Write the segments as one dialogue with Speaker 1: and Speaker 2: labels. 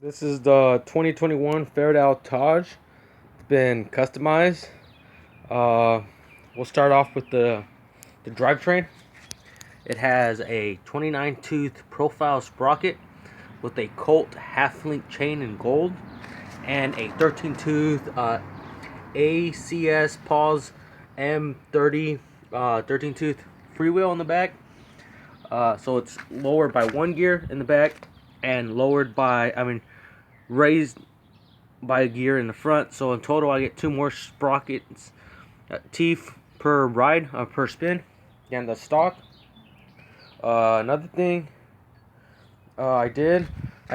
Speaker 1: This is the 2021 Fairdale Taj. It's been customized. We'll start off with the drivetrain. It has a 29 tooth profile sprocket with a Colt half link chain in gold and a 13 tooth ACS Pause M30 13 tooth freewheel in the back. So it's lowered by one gear in the back and raised by a gear in the front. So in total I get two more sprockets teeth per ride, per spin, than the stock. Another thing I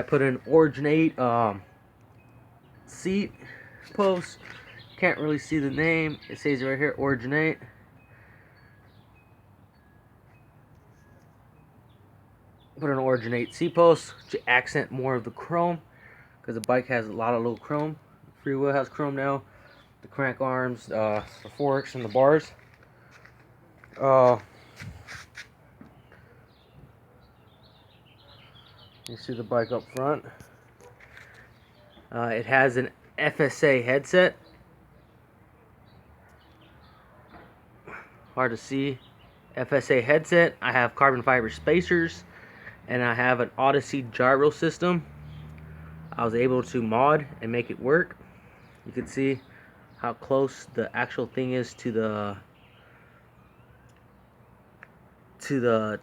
Speaker 1: put an Originate seat post. Can't really see the name. It says right here, Originate. Put an Originate seat post to accent more of the chrome, because the bike has a lot of little chrome. The freewheel has chrome now. The crank arms, the forks, and the bars. You see the bike up front. It has an FSA headset. Hard to see. FSA headset. I have carbon fiber spacers, and I have an Odyssey gyro system. I was able to mod and make it work. You can see how close the actual thing is to the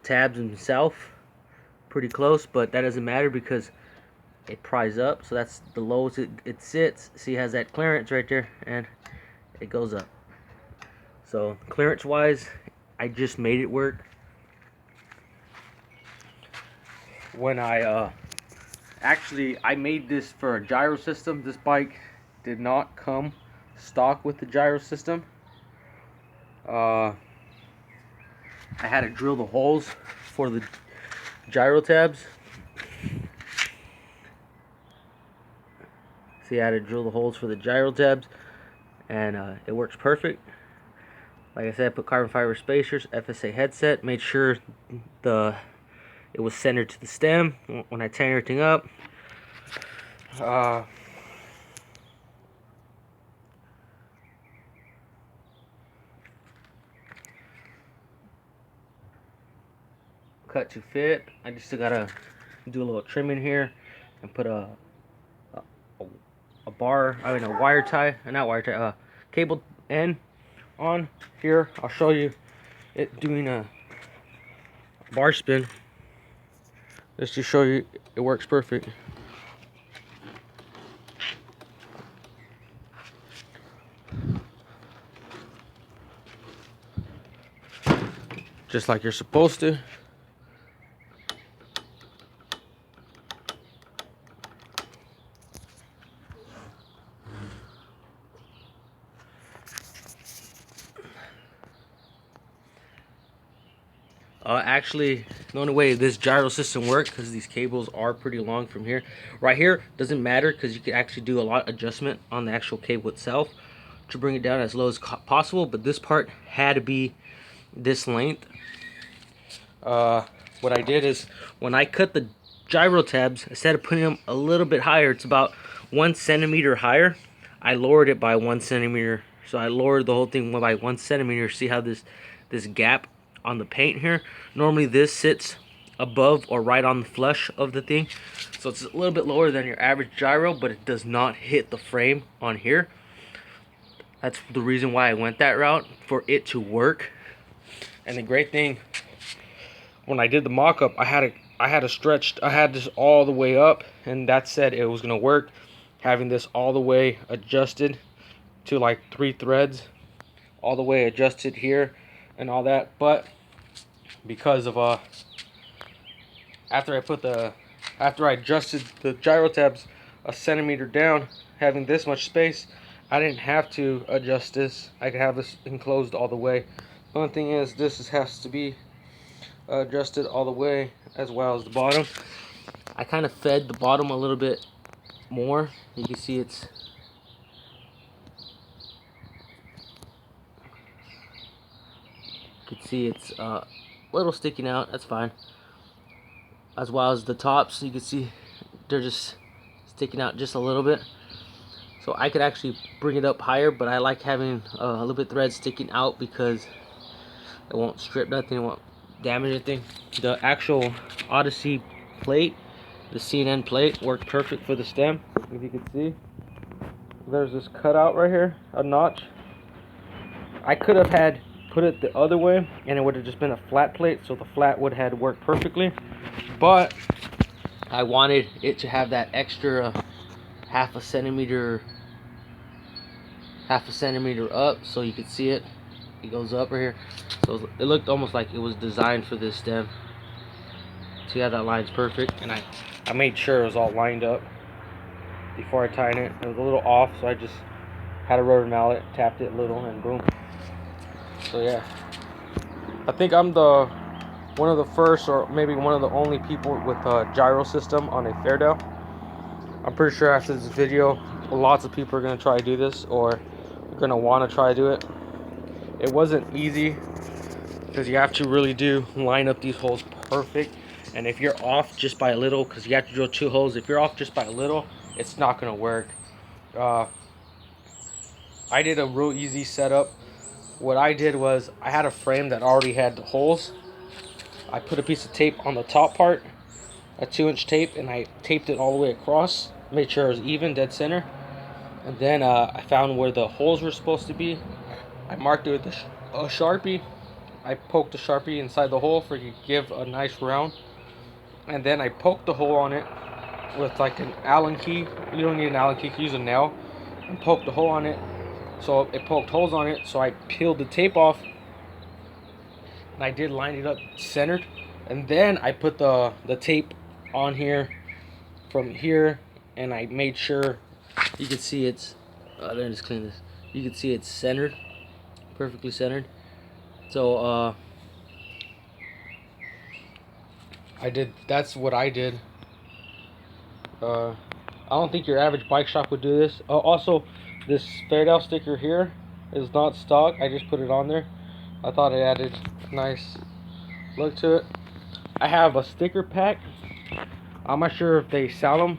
Speaker 1: tabs themselves. Pretty close, but that doesn't matter because it pries up. So that's the lowest it sits. See, it has that clearance right there, and it goes up. So clearance wise, I just made it work. When I made this for a gyro system. This bike did not come stock with the gyro system. I had to drill the holes for the gyro tabs. See, I had to drill the holes for the gyro tabs, and it works perfect. Like I said, I put carbon fiber spacers, FSA headset, made sure it was centered to the stem when I tighten everything up. Cut to fit. I just still gotta do a little trimming here and put a wire tie, cable end on here. I'll show you it doing a bar spin just to show you it works perfect. Just like you're supposed to. Actually, the only way this gyro system works, because these cables are pretty long from here. Right here doesn't matter because you can actually do a lot of adjustment on the actual cable itself to bring it down as low as possible. But this part had to be this length. What I did is when I cut the gyro tabs, instead of putting them a little bit higher, it's about 1 centimeter higher. I lowered it by 1 centimeter. So I lowered the whole thing by 1 centimeter. See how this gap on the paint here? Normally this sits above or right on the flush of the thing, so it's a little bit lower than your average gyro, but it does not hit the frame on here. That's the reason why I went that route, for it to work. And the great thing, when I did the mock-up, I had this all the way up, and that said it was gonna work, having this all the way adjusted to like 3 threads, all the way adjusted here and all that. But because of after I adjusted the gyro tabs a centimeter down, having this much space, I didn't have to adjust this. I could have this enclosed all the way. The only thing is, this has to be adjusted all the way, as well as the bottom. I kind of fed the bottom a little bit more. You can see it's a little sticking out. That's fine. As well as the tops, you can see they're just sticking out just a little bit. So I could actually bring it up higher, but I like having a little bit of thread sticking out because it won't strip nothing, it won't damage anything. The actual Odyssey plate, the CNN plate, worked perfect for the stem. If you can see, there's this cutout right here, a notch. I could have had put it the other way and it would have just been a flat plate, so the flat would have worked perfectly, but I wanted it to have that extra half a centimeter up so you could see it. It goes up right here, so it looked almost like it was designed for this stem. See how that line's perfect, and I made sure it was all lined up before I tied it. It was a little off, so I just had a rubber mallet, tapped it a little, and boom. So yeah, I think I'm one of the first, or maybe one of the only people with a gyro system on a Fairdale. I'm pretty sure after this video, lots of people are gonna try to do this, or are gonna want to try to do it. It wasn't easy because you have to really do line up these holes perfect, and if you're off just by a little, because you have to drill 2 holes, if you're off just by a little, it's not gonna work. I did a real easy setup. What I did was I had a frame that already had the holes. I put a piece of tape on the top part, a 2-inch tape, and I taped it all the way across, made sure it was even, dead center. And then I found where the holes were supposed to be. I marked it with a Sharpie. I poked the Sharpie inside the hole for it to give a nice round. And then I poked the hole on it with like an Allen key. You don't need an Allen key, you can use a nail. And poked the hole on it. So it poked holes on it, so I peeled the tape off. And I did line it up centered. And then I put the tape on here from here, and I made sure you can see it's let me just clean this. You can see it's centered, perfectly centered. So that's what I did. I don't think your average bike shop would do this. Also, this Fairdale sticker here is not stock. I just put it on there. I thought it added a nice look to it. I have a sticker pack. I'm not sure if they sell them,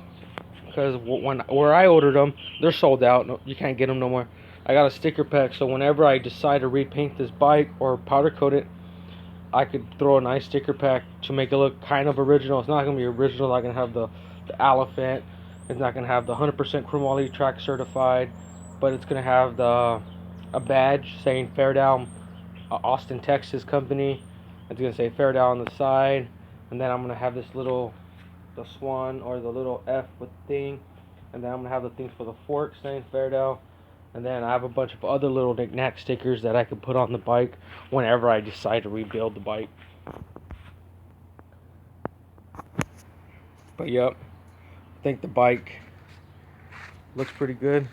Speaker 1: because where I ordered them, they're sold out. No, you can't get them no more. I got a sticker pack, so whenever I decide to repaint this bike or powder coat it, I could throw a nice sticker pack to make it look kind of original. It's not going to be original. It's not going to have the elephant. It's not going to have the 100% chromoly track certified, but it's going to have a badge saying Fairdale, Austin, Texas company. It's going to say Fairdale on the side, and then I'm going to have this little, the swan or the little F with thing, and then I'm going to have the things for the fork saying Fairdale, and then I have a bunch of other little knick-knack stickers that I can put on the bike whenever I decide to rebuild the bike. But yep, I think the bike looks pretty good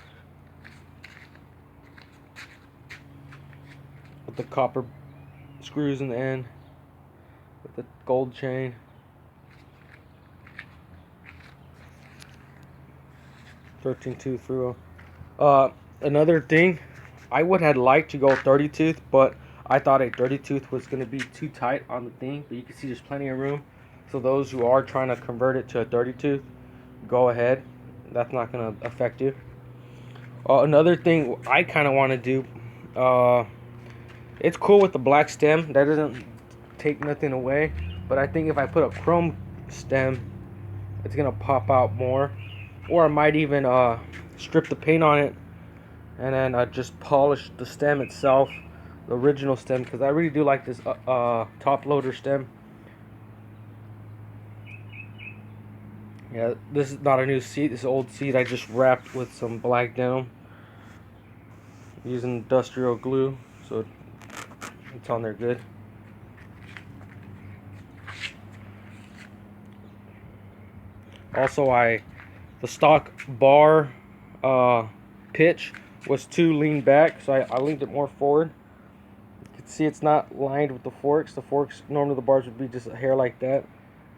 Speaker 1: with the copper screws in the end, with the gold chain. Thirteen tooth through. Another thing, I would have liked to go 30 tooth, but I thought a 30 tooth was going to be too tight on the thing. But you can see there's plenty of room. So those who are trying to convert it to a 30 tooth, go ahead. That's not going to affect you. Another thing I kind of want to do, it's cool with the black stem. That doesn't take nothing away. But I think if I put a chrome stem, it's going to pop out more. Or I might even strip the paint on it and then just polish the stem itself, the original stem, because I really do like this top loader stem. Yeah, this is not a new seat. This is old seat I just wrapped with some black denim using industrial glue, so it's on there good. Also, the stock bar pitch was too lean back, so I leaned it more forward. You can see it's not lined with the forks. The forks, normally the bars would be just a hair like that,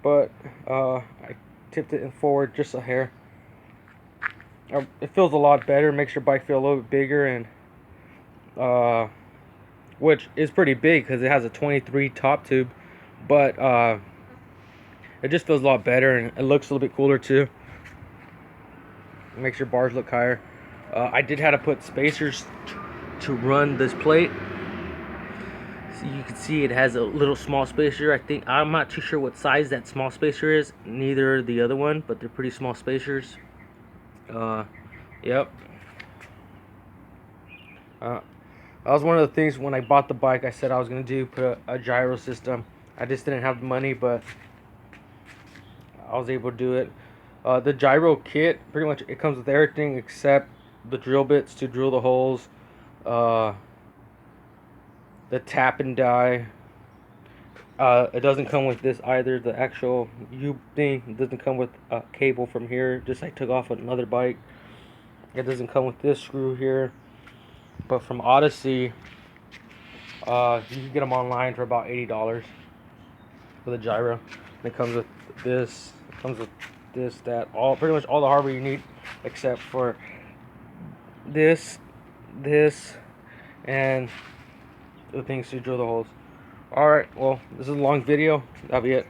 Speaker 1: but I tipped it in forward just a hair. It feels a lot better, makes your bike feel a little bit bigger, and which is pretty big because it has a 23 top tube, but it just feels a lot better, and it looks a little bit cooler too. makes your bars look higher. I did have to put spacers to run this plate. So you can see it has a little small spacer. I'm not too sure what size that small spacer is. Neither the other one, but they're pretty small spacers. Yep. That was one of the things when I bought the bike I said I was gonna do, put a gyro system. I just didn't have the money, but I was able to do it. The gyro kit, pretty much it comes with everything except the drill bits to drill the holes, the tap and die. It doesn't come with this either, the actual U thing. It doesn't come with a cable from here, just I took off another bike. It doesn't come with this screw here. But from Odyssey, you can get them online for about $80 for the gyro. And it comes with this, that, pretty much all the hardware you need, except for this, and the things to drill the holes. Alright, well, this is a long video. That'll be it.